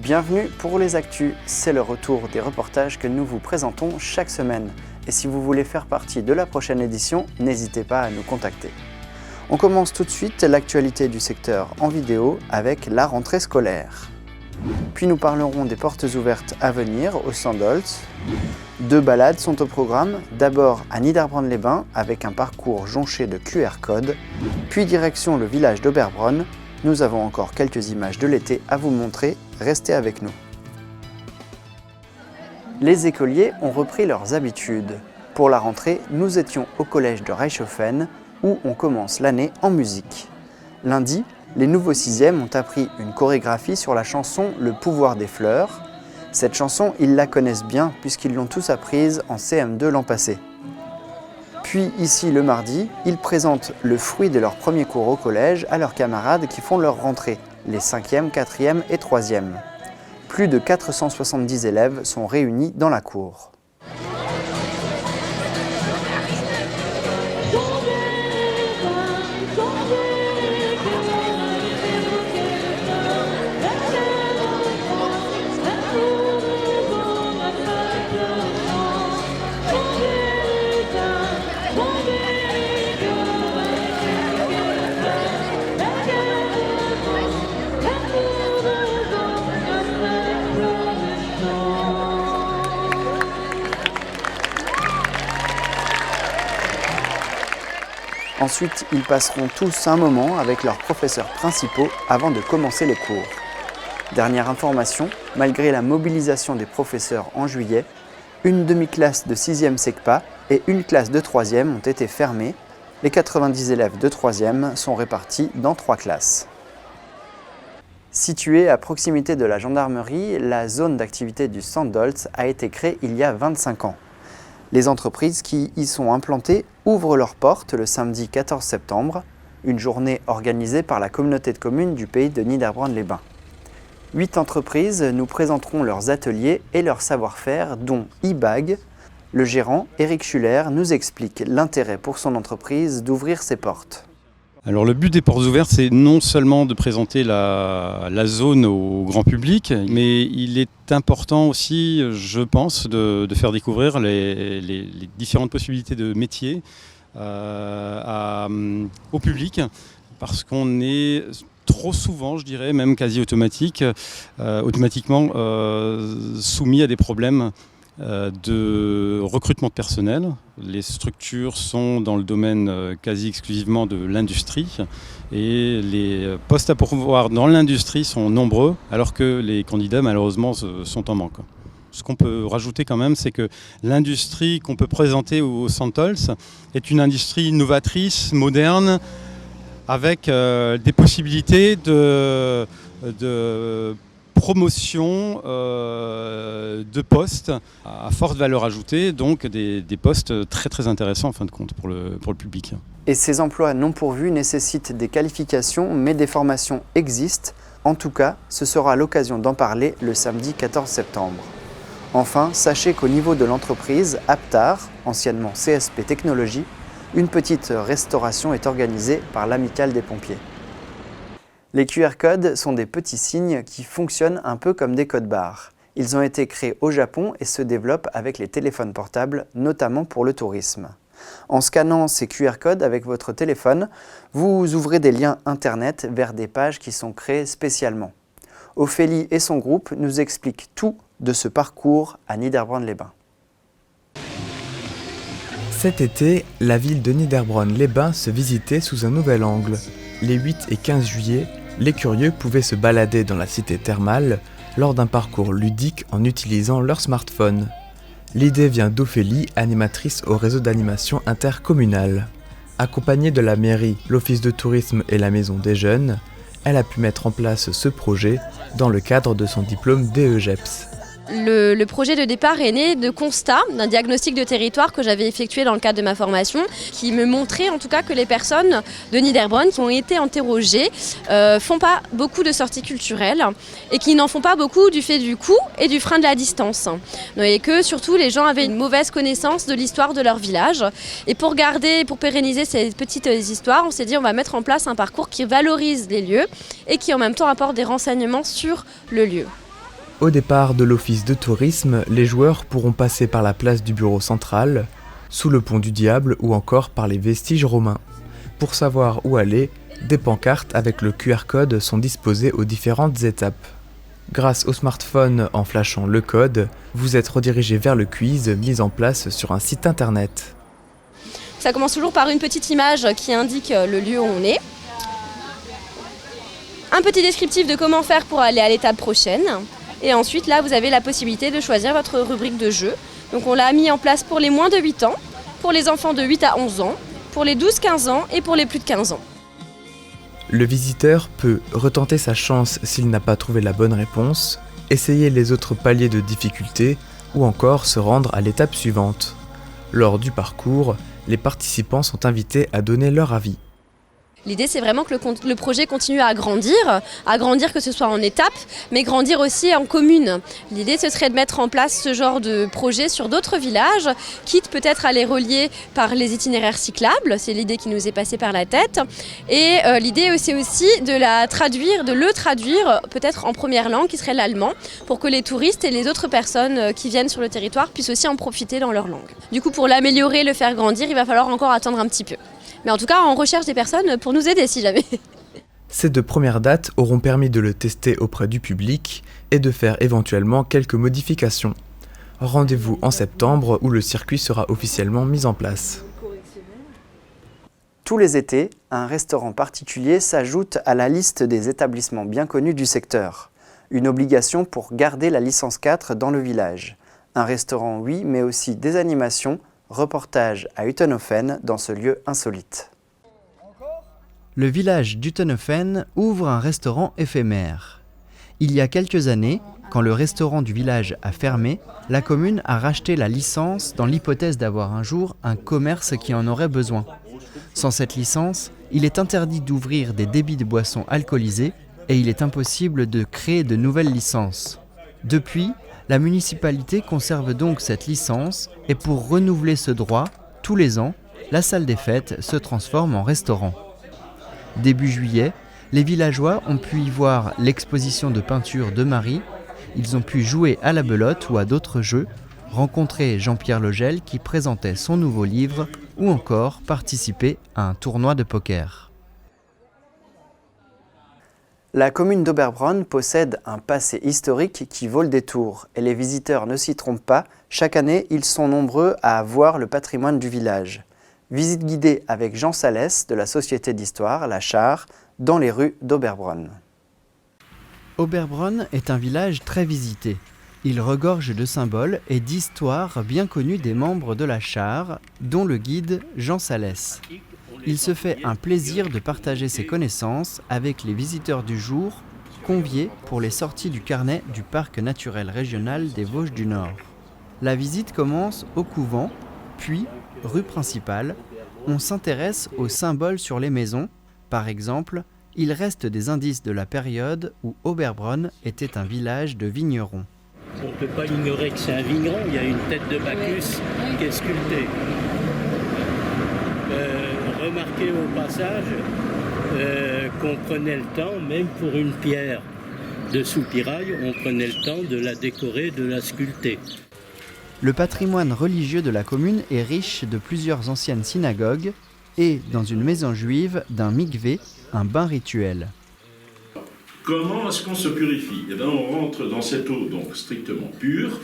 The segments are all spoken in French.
Bienvenue pour les Actus, c'est le retour des reportages que nous vous présentons chaque semaine. Et si vous voulez faire partie de la prochaine édition, n'hésitez pas à nous contacter. On commence tout de suite l'actualité du secteur en vidéo avec la rentrée scolaire. Puis nous parlerons des portes ouvertes à venir au Sandholz. 2 balades sont au programme, d'abord à Niederbronn-les-Bains avec un parcours jonché de QR codes, puis direction le village d'Oberbronn. Nous avons encore quelques images de l'été à vous montrer, restez avec nous. Les écoliers ont repris leurs habitudes. Pour la rentrée, nous étions au collège de Reichshofen où on commence l'année en musique. Lundi, les nouveaux 6e ont appris une chorégraphie sur la chanson « Le pouvoir des fleurs ». Cette chanson, ils la connaissent bien puisqu'ils l'ont tous apprise en CM2 l'an passé. Puis ici, le mardi, ils présentent le fruit de leur premier cours au collège à leurs camarades qui font leur rentrée, les 5e, 4e et 3e. Plus de 470 élèves sont réunis dans la cour. Ensuite, ils passeront tous un moment avec leurs professeurs principaux avant de commencer les cours. Dernière information, malgré la mobilisation des professeurs en juillet, une demi-classe de 6e SECPA et une classe de 3e ont été fermées. Les 90 élèves de 3e sont répartis dans 3 classes. Située à proximité de la gendarmerie, la zone d'activité du Sandholz a été créée il y a 25 ans. Les entreprises qui y sont implantées ouvrent leurs portes le samedi 14 septembre, une journée organisée par la communauté de communes du pays de Niederbronn-les-Bains. 8 entreprises nous présenteront leurs ateliers et leur savoir-faire, dont eBag. Le gérant, Eric Schuller, nous explique l'intérêt pour son entreprise d'ouvrir ses portes. Alors le but des portes ouvertes, c'est non seulement de présenter la zone au grand public, mais il est important aussi, je pense, de faire découvrir les différentes possibilités de métiers au public, parce qu'on est trop souvent, je dirais, même quasi automatiquement soumis à des problèmes de recrutement de personnel. Les structures sont dans le domaine quasi exclusivement de l'industrie et les postes à pourvoir dans l'industrie sont nombreux alors que les candidats malheureusement sont en manque. Ce qu'on peut rajouter quand même, c'est que l'industrie qu'on peut présenter au Sandholz est une industrie novatrice, moderne, avec des possibilités de promotion de postes à forte valeur ajoutée, donc des postes très très intéressants en fin de compte pour le public. Et ces emplois non pourvus nécessitent des qualifications, mais des formations existent. En tout cas, ce sera l'occasion d'en parler le samedi 14 septembre. Enfin, sachez qu'au niveau de l'entreprise Aptar, anciennement CSP Technologies, une petite restauration est organisée par l'Amicale des pompiers. Les QR codes sont des petits signes qui fonctionnent un peu comme des codes barres. Ils ont été créés au Japon et se développent avec les téléphones portables, notamment pour le tourisme. En scannant ces QR codes avec votre téléphone, vous ouvrez des liens internet vers des pages qui sont créées spécialement. Ophélie et son groupe nous expliquent tout de ce parcours à Niederbronn-les-Bains. Cet été, la ville de Niederbronn-les-Bains se visitait sous un nouvel angle. Les 8 et 15 juillet, les curieux pouvaient se balader dans la cité thermale lors d'un parcours ludique en utilisant leur smartphone. L'idée vient d'Ophélie, animatrice au réseau d'animation intercommunal. Accompagnée de la mairie, l'office de tourisme et la maison des jeunes, elle a pu mettre en place ce projet dans le cadre de son diplôme DEGEPS. Le projet de départ est né de constats d'un diagnostic de territoire que j'avais effectué dans le cadre de ma formation, qui me montrait en tout cas que les personnes de Niederbronn qui ont été interrogées font pas beaucoup de sorties culturelles et qui n'en font pas beaucoup du fait du coût et du frein de la distance. Et que surtout les gens avaient une mauvaise connaissance de l'histoire de leur village. Et pour pérenniser ces petites histoires, on s'est dit on va mettre en place un parcours qui valorise les lieux et qui en même temps apporte des renseignements sur le lieu. Au départ de l'office de tourisme, les joueurs pourront passer par la place du bureau central, sous le pont du Diable ou encore par les vestiges romains. Pour savoir où aller, des pancartes avec le QR code sont disposées aux différentes étapes. Grâce au smartphone en flashant le code, vous êtes redirigé vers le quiz mis en place sur un site internet. Ça commence toujours par une petite image qui indique le lieu où on est. Un petit descriptif de comment faire pour aller à l'étape prochaine. Et ensuite, là, vous avez la possibilité de choisir votre rubrique de jeu. Donc on l'a mis en place pour les moins de 8 ans, pour les enfants de 8 à 11 ans, pour les 12-15 ans et pour les plus de 15 ans. Le visiteur peut retenter sa chance s'il n'a pas trouvé la bonne réponse, essayer les autres paliers de difficulté ou encore se rendre à l'étape suivante. Lors du parcours, les participants sont invités à donner leur avis. L'idée, c'est vraiment que le projet continue à grandir que ce soit en étapes, mais grandir aussi en communes. L'idée, ce serait de mettre en place ce genre de projet sur d'autres villages, quitte peut-être à les relier par les itinéraires cyclables, c'est l'idée qui nous est passée par la tête. Et l'idée, c'est aussi de le traduire peut-être en première langue, qui serait l'allemand, pour que les touristes et les autres personnes qui viennent sur le territoire puissent aussi en profiter dans leur langue. Du coup, pour l'améliorer, le faire grandir, il va falloir encore attendre un petit peu. Mais en tout cas, on recherche des personnes pour nous aider si jamais. Ces 2 premières dates auront permis de le tester auprès du public et de faire éventuellement quelques modifications. Rendez-vous en septembre où le circuit sera officiellement mis en place. Tous les étés, un restaurant particulier s'ajoute à la liste des établissements bien connus du secteur. Une obligation pour garder la licence 4 dans le village. Un restaurant, oui, mais aussi des animations. Reportage à Utenhofen dans ce lieu insolite. Le village d'Utenhofen ouvre un restaurant éphémère. Il y a quelques années, quand le restaurant du village a fermé, la commune a racheté la licence dans l'hypothèse d'avoir un jour un commerce qui en aurait besoin. Sans cette licence, il est interdit d'ouvrir des débits de boissons alcoolisées et il est impossible de créer de nouvelles licences. Depuis, la municipalité conserve donc cette licence et pour renouveler ce droit, tous les ans, la salle des fêtes se transforme en restaurant. Début juillet, les villageois ont pu y voir l'exposition de peinture de Marie, ils ont pu jouer à la belote ou à d'autres jeux, rencontrer Jean-Pierre Logel qui présentait son nouveau livre ou encore participer à un tournoi de poker. La commune d'Oberbronn possède un passé historique qui vaut le détour et les visiteurs ne s'y trompent pas, chaque année ils sont nombreux à voir le patrimoine du village. Visite guidée avec Jean Salès de la société d'histoire, la Char, dans les rues d'Oberbronn. Oberbronn est un village très visité. Il regorge de symboles et d'histoires bien connues des membres de la Char, dont le guide Jean Salès. Il se fait un plaisir de partager ses connaissances avec les visiteurs du jour, conviés pour les sorties du carnet du parc naturel régional des Vosges du Nord. La visite commence au couvent, puis, rue principale, on s'intéresse aux symboles sur les maisons. Par exemple, il reste des indices de la période où Oberbronn était un village de vignerons. On ne peut pas ignorer que c'est un vigneron, il y a une tête de Bacchus qui est sculptée. Remarquez au passage qu'on prenait le temps, même pour une pierre de soupirail, on prenait le temps de la décorer, de la sculpter. Le patrimoine religieux de la commune est riche de plusieurs anciennes synagogues et, dans une maison juive, d'un mikvé, un bain rituel. Comment est-ce qu'on se purifie ? Eh bien, on rentre dans cette eau donc strictement pure,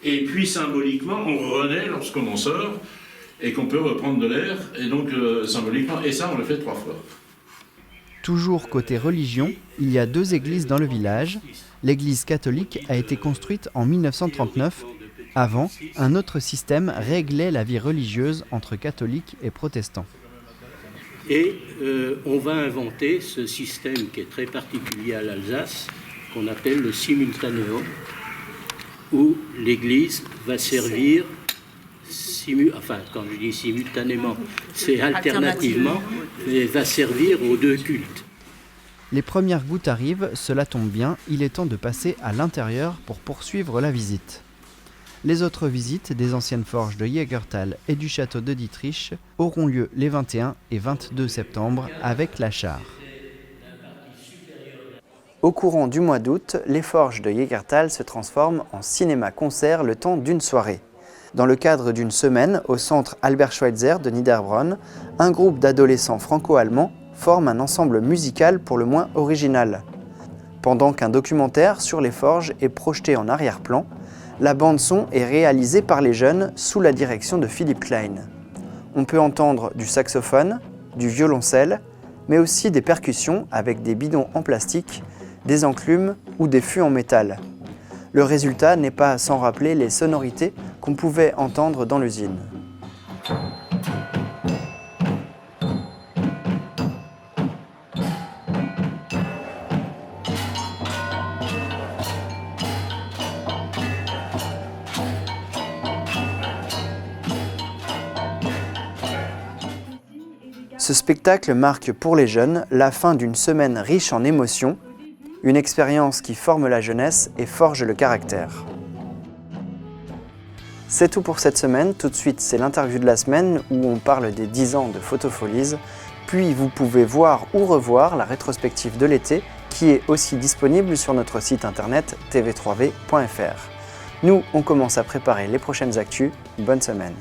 et puis symboliquement, on renaît lorsqu'on en sort, et qu'on peut reprendre de l'air, et donc symboliquement, et ça on le fait 3 fois. Toujours côté religion, il y a 2 églises dans le village. L'église catholique a été construite en 1939. Avant, un autre système réglait la vie religieuse entre catholiques et protestants. Et on va inventer ce système qui est très particulier à l'Alsace, qu'on appelle le simultanéo, où l'église va servir, quand je dis simultanément, c'est alternativement, mais va servir aux 2 cultes. Les premières gouttes arrivent, cela tombe bien, il est temps de passer à l'intérieur pour poursuivre la visite. Les autres visites des anciennes forges de Jägertal et du château de Dietrich auront lieu les 21 et 22 septembre avec la Char. Au courant du mois d'août, les forges de Jägertal se transforment en cinéma-concert le temps d'une soirée. Dans le cadre d'une semaine au centre Albert Schweitzer de Niederbronn, un groupe d'adolescents franco-allemands forme un ensemble musical pour le moins original. Pendant qu'un documentaire sur les forges est projeté en arrière-plan, la bande-son est réalisée par les jeunes sous la direction de Philipp Klein. On peut entendre du saxophone, du violoncelle, mais aussi des percussions avec des bidons en plastique, des enclumes ou des fûts en métal. Le résultat n'est pas sans rappeler les sonorités qu'on pouvait entendre dans l'usine. Ce spectacle marque pour les jeunes la fin d'une semaine riche en émotions, une expérience qui forme la jeunesse et forge le caractère. C'est tout pour cette semaine. Tout de suite, c'est l'interview de la semaine où on parle des 10 ans de Photofolies. Puis vous pouvez voir ou revoir la rétrospective de l'été qui est aussi disponible sur notre site internet tv3v.fr. Nous, on commence à préparer les prochaines actus. Bonne semaine.